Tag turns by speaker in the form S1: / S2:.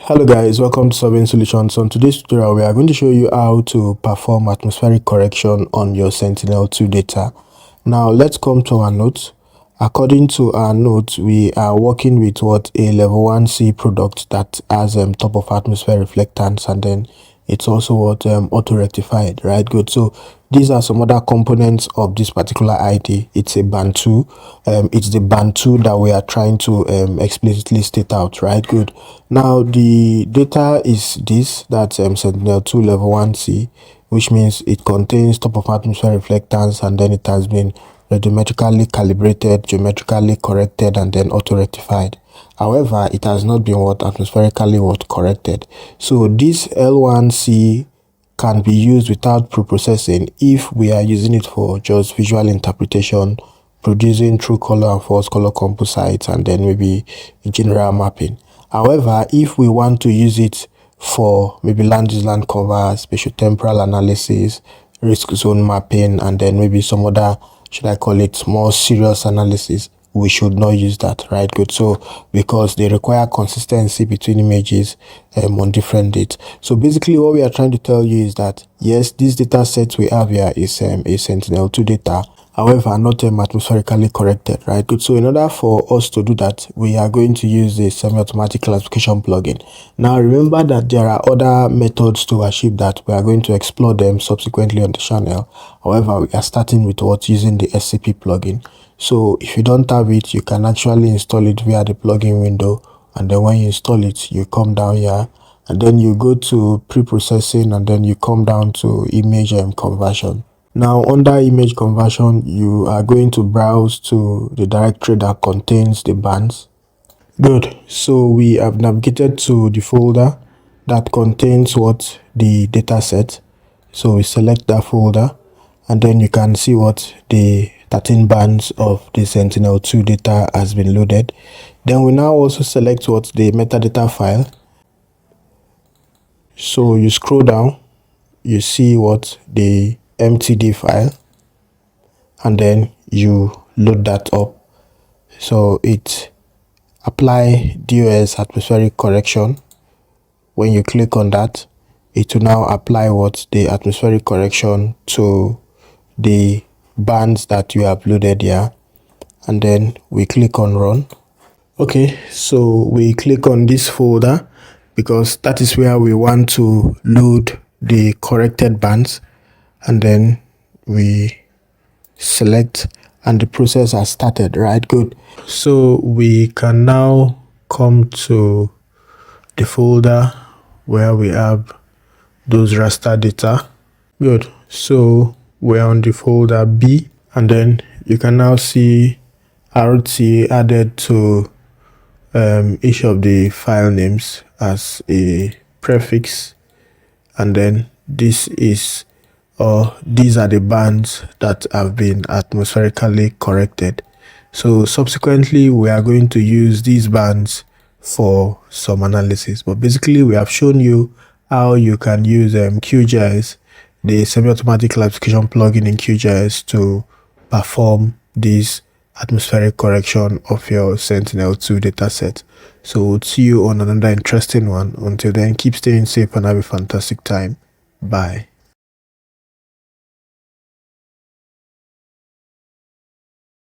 S1: Hello guys, welcome to Solving Solutions. On today's tutorial, we are going to show you how to perform atmospheric correction on your Sentinel-2 data. Now let's come to our notes. According to our notes, we are working with a level 1C product that has top of atmosphere reflectance, and then it's also auto-rectified, right? Good. So these are some other components of this particular ID. It's a band 2. It's the band 2 that we are trying to explicitly state out, right? Good. Now the data is this, that's Sentinel-2 level 1C, which means it contains top of atmosphere reflectance, and then it has been radiometrically calibrated, geometrically corrected, and then auto-rectified. However, it has not been atmospherically corrected. So this L1C can be used without pre-processing if we are using it for just visual interpretation, producing true color and false color composites, and then maybe general mapping. However, if we want to use it for maybe land use land cover, spatial temporal analysis, risk zone mapping, and then maybe some other, should I call it, more serious analysis, we should not use that, right? Good. So because they require consistency between images on different dates. So basically what we are trying to tell you is that yes, this data set we have here is a Sentinel-2 data, however not atmospherically corrected, right? Good. So in order for us to do that, we are going to use the semi-automatic classification plugin. Now remember that there are other methods to achieve that. We are going to explore them subsequently on the channel. However, we are starting with using the SCP plugin. So if you don't have it, you can actually install it via the plugin window, and then when you install it, you come down here and then you go to pre-processing, and then you come down to image conversion. Now under image conversion, you are going to browse to the directory that contains the bands. Good. So we have navigated to the folder that contains the data set. So we select that folder, and then you can see the 13 bands of the Sentinel-2 data has been loaded. Then we now also select the metadata file. So you scroll down, you see the MTD file, and then you load that up. So it apply DOS atmospheric correction. When you click on that, it will now apply the atmospheric correction to the bands that you have loaded here, and then we click on run. Okay, so we click on this folder because that is where we want to load the corrected bands, and then we select, and the process has started, right? Good. So we can now come to the folder where we have those raster data. Good. So we're on the folder B, and then you can now see RT added to each of the file names as a prefix, and then this is these are the bands that have been atmospherically corrected. So subsequently we are going to use these bands for some analysis, but basically we have shown you how you can use QGIS, the semi-automatic classification plugin in QGIS, to perform this atmospheric correction of your Sentinel-2 dataset. So we'll see you on another interesting one. Until then, keep staying safe and have a fantastic time. Bye.